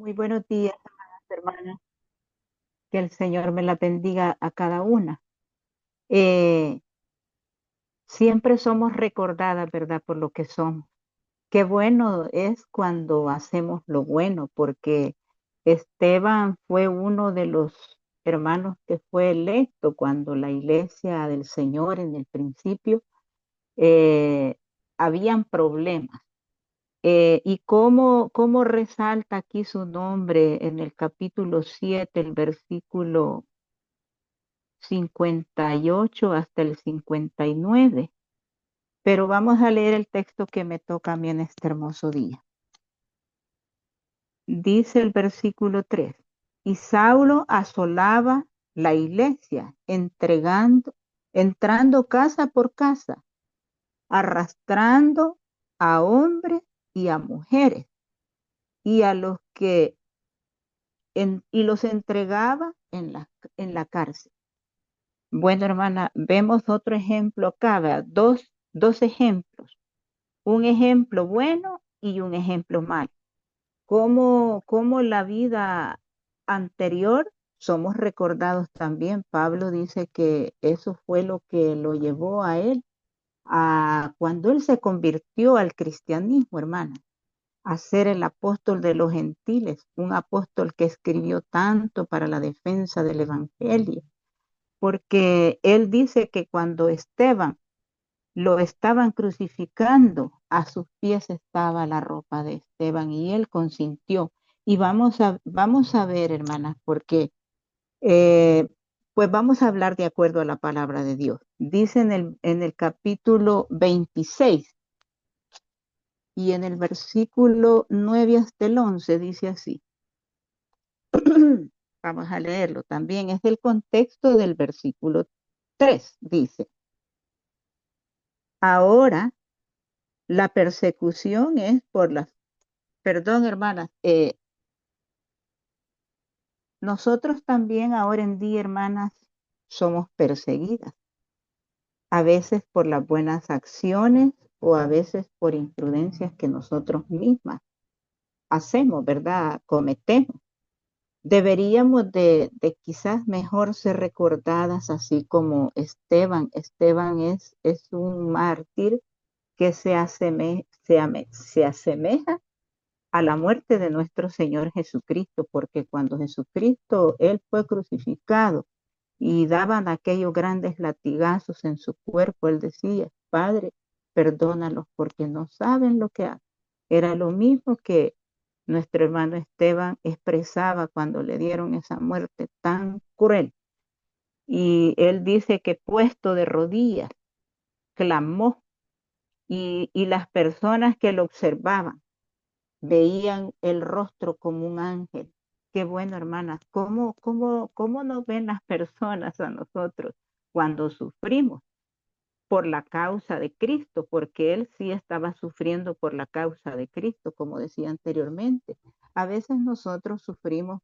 Muy buenos días, amadas hermanas. Que el Señor me la bendiga a cada una. Eh, Siempre somos recordadas, ¿verdad? Por lo que somos. Qué bueno es cuando hacemos lo bueno, porque Esteban fue uno de los hermanos que fue electo cuando la iglesia del Señor en el principio eh, habían problemas. Y cómo resalta aquí su nombre en el capítulo 7, el versículo 58 hasta el 59. Pero vamos a leer el texto que me toca a mí en este hermoso día. Dice el versículo 3: y Saulo asolaba la iglesia, entrando casa por casa, arrastrando a hombres y a mujeres, y a los que y los entregaba en la cárcel. Bueno, hermana, vemos otro ejemplo acá, ¿verdad? Dos ejemplos, un ejemplo bueno y un ejemplo malo. Cómo la vida anterior somos recordados también. Pablo dice que eso fue lo que lo llevó a él a cuando él se convirtió al cristianismo, hermana, a ser el apóstol de los gentiles, un apóstol que escribió tanto para la defensa del evangelio, porque él dice que cuando Esteban lo estaban crucificando, a sus pies estaba la ropa de Esteban y él consintió. Y vamos a ver, hermanas, porque eh, pues vamos a hablar de acuerdo a la palabra de Dios. Dice en el capítulo 26 y en el versículo 9 hasta el 11 dice así. Vamos a leerlo también. Es el contexto del versículo 3. Dice: ahora la persecución es por la... Perdón, hermanas, nosotros también ahora en día, hermanas, somos perseguidas, a veces por las buenas acciones o a veces por imprudencias que nosotros mismas hacemos, ¿verdad? Cometemos. Deberíamos de quizás mejor ser recordadas así como Esteban. Esteban es un mártir que se asemeja a la muerte de nuestro Señor Jesucristo, porque cuando Jesucristo, Él fue crucificado y daban aquellos grandes latigazos en su cuerpo, Él decía: Padre, perdónalos porque no saben lo que hacen. Era lo mismo que nuestro hermano Esteban expresaba cuando le dieron esa muerte tan cruel. Y él dice que puesto de rodillas, clamó, y las personas que lo observaban veían el rostro como un ángel. Qué bueno, hermanas, cómo nos ven las personas a nosotros cuando sufrimos por la causa de Cristo, porque Él sí estaba sufriendo por la causa de Cristo, como decía anteriormente. A veces nosotros sufrimos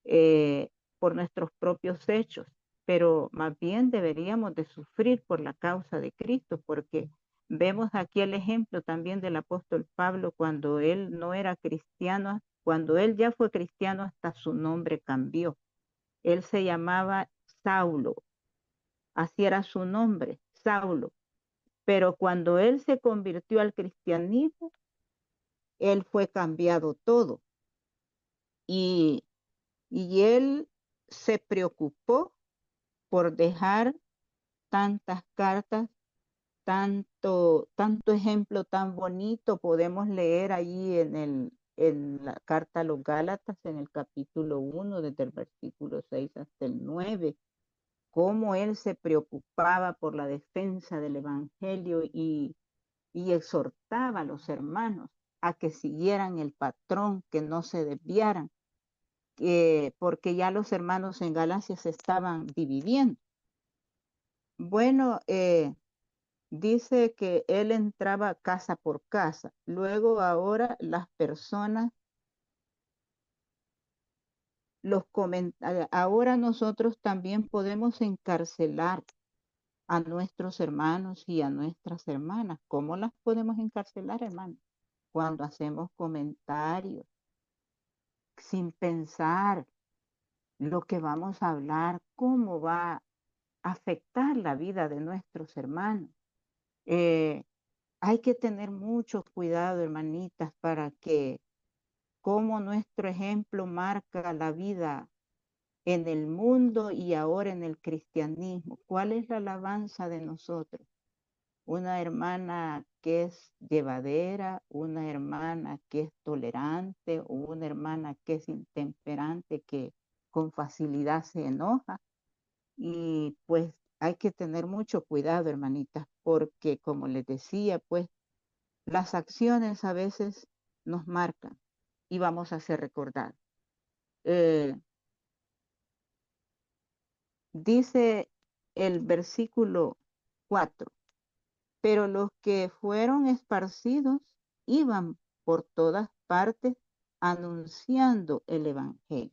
eh, por nuestros propios hechos, pero más bien deberíamos de sufrir por la causa de Cristo, porque vemos aquí el ejemplo también del apóstol Pablo cuando él no era cristiano, cuando él ya fue cristiano hasta su nombre cambió. Él se llamaba Saulo, así era su nombre, Saulo, pero cuando él se convirtió al cristianismo, él fue cambiado todo y, y él se preocupó por dejar tantas cartas, tanto ejemplo tan bonito podemos leer allí en la carta a los Gálatas, en el capítulo 1, desde el versículo 6 hasta el 9, cómo él se preocupaba por la defensa del evangelio y exhortaba a los hermanos a que siguieran el patrón, que no se desviaran, porque ya los hermanos en Galacia se estaban dividiendo. Bueno, dice que él entraba casa por casa. Luego ahora las personas, ahora nosotros también podemos encarcelar a nuestros hermanos y a nuestras hermanas. ¿Cómo las podemos encarcelar, hermanos? cuando hacemos comentarios sin pensar lo que vamos a hablar, cómo va a afectar la vida de nuestros hermanos. Eh, Hay que tener mucho cuidado, hermanitas, para que como nuestro ejemplo marca la vida en el mundo y ahora en el cristianismo. ¿Cuál es la alabanza de nosotros? Una hermana que es llevadera, una hermana que es tolerante, o una hermana que es intemperante, que con facilidad se enoja. Y pues hay que tener mucho cuidado, hermanitas, porque como les decía, pues las acciones a veces nos marcan y vamos a ser recordados. Eh, Dice el versículo 4: pero los que fueron esparcidos iban por todas partes anunciando el evangelio.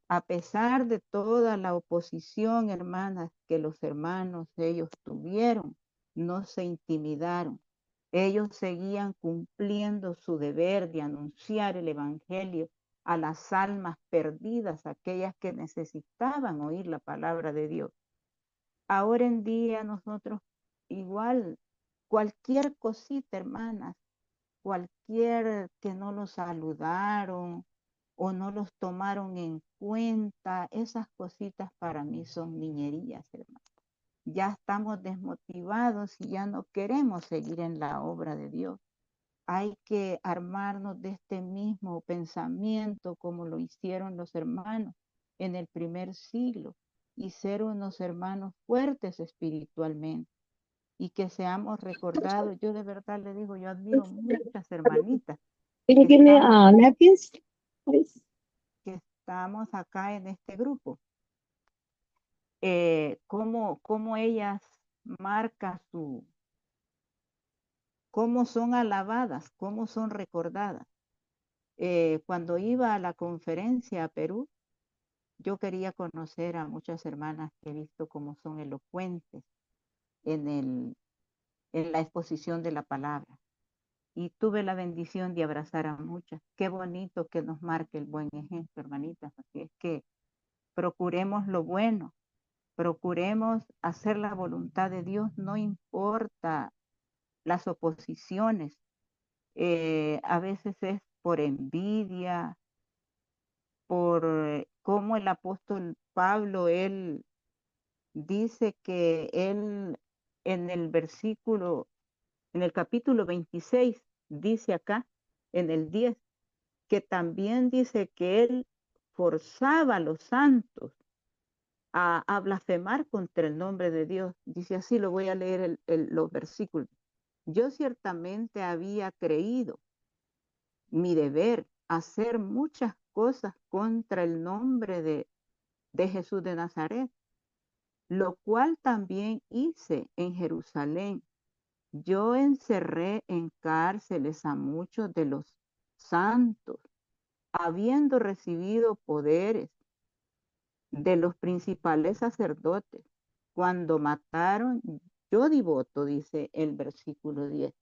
A pesar de toda la oposición, hermanas, que los hermanos ellos tuvieron, no se intimidaron. Ellos seguían cumpliendo su deber de anunciar el evangelio a las almas perdidas, aquellas que necesitaban oír la palabra de Dios. Ahora en día nosotros igual, cualquier cosita, hermanas, cualquier que no los saludaron o no los tomaron en cuenta, esas cositas para mí son niñerías, hermanas. Ya estamos desmotivados y ya no queremos seguir en la obra de Dios. Hay que armarnos de este mismo pensamiento como lo hicieron los hermanos en el primer siglo y ser unos hermanos fuertes espiritualmente y que seamos recordados. Yo de verdad le digo, yo admiro muchas hermanitas Can you que give me estamos, napkins, please? que estamos acá en este grupo. Cómo ellas marcan cómo son alabadas, cómo son recordadas. Cuando iba a la conferencia a Perú, yo quería conocer a muchas hermanas que he visto cómo son elocuentes en en la exposición de la palabra. Y tuve la bendición de abrazar a muchas. Qué bonito que nos marque el buen ejemplo, hermanitas. Así es que procuremos lo bueno, procuremos hacer la voluntad de Dios, no importa las oposiciones. A veces es por envidia, por cómo el apóstol Pablo, él dice que él en el versículo, en el capítulo 26, dice acá, en el 10, que también dice que él forzaba a los santos a blasfemar contra el nombre de Dios. Dice así, lo voy a leer los versículos. Yo ciertamente había creído mi deber hacer muchas cosas contra el nombre de Jesús de Nazaret, lo cual también hice en Jerusalén. Yo encerré en cárceles a muchos de los santos, habiendo recibido poderes de los principales sacerdotes. Cuando mataron, yo di voto, dice el versículo 10,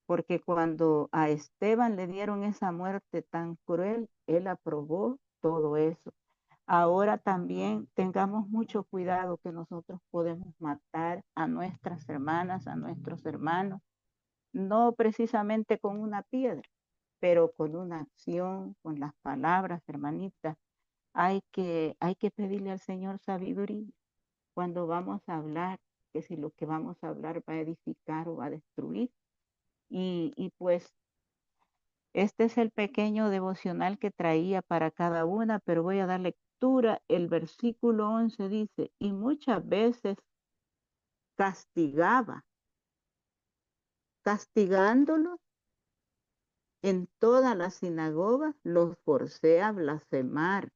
porque cuando a Esteban le dieron esa muerte tan cruel, él aprobó todo eso. Ahora también tengamos mucho cuidado que nosotros podemos matar a nuestras hermanas, a nuestros hermanos, no precisamente con una piedra, pero con una acción, con las palabras, hermanitas. Hay que pedirle al Señor sabiduría cuando vamos a hablar, que si lo que vamos a hablar va a edificar o va a destruir. Y pues este es el pequeño devocional que traía para cada una, pero voy a dar lectura. El versículo 11 dice, y muchas veces castigaba, castigándolos en todas las sinagogas, los forcé a blasfemar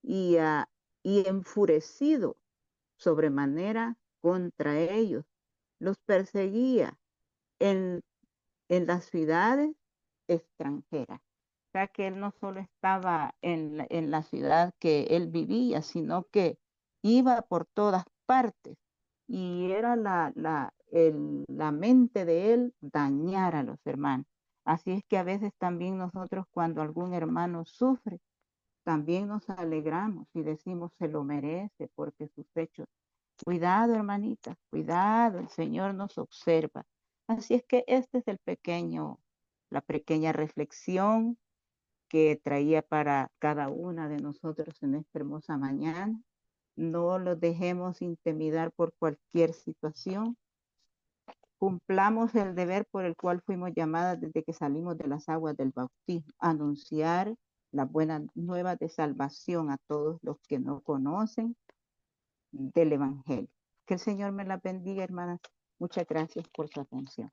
y, y enfurecido sobremanera contra ellos, los perseguía en, en las ciudades extranjeras. O sea que él no solo estaba en la ciudad que él vivía, sino que iba por todas partes y era la mente de él dañar a los hermanos. Así es que a veces también nosotros cuando algún hermano sufre, también nos alegramos y decimos se lo merece porque sus hechos. Cuidado, hermanita, cuidado, el Señor nos observa. Así es que este es la pequeña reflexión que traía para cada una de nosotros en esta hermosa mañana. No los dejemos intimidar por cualquier situación. Cumplamos el deber por el cual fuimos llamadas desde que salimos de las aguas del bautismo, anunciar la buena nueva de salvación a todos los que no conocen del Evangelio. Que el Señor me la bendiga, hermanas. Muchas gracias por su atención.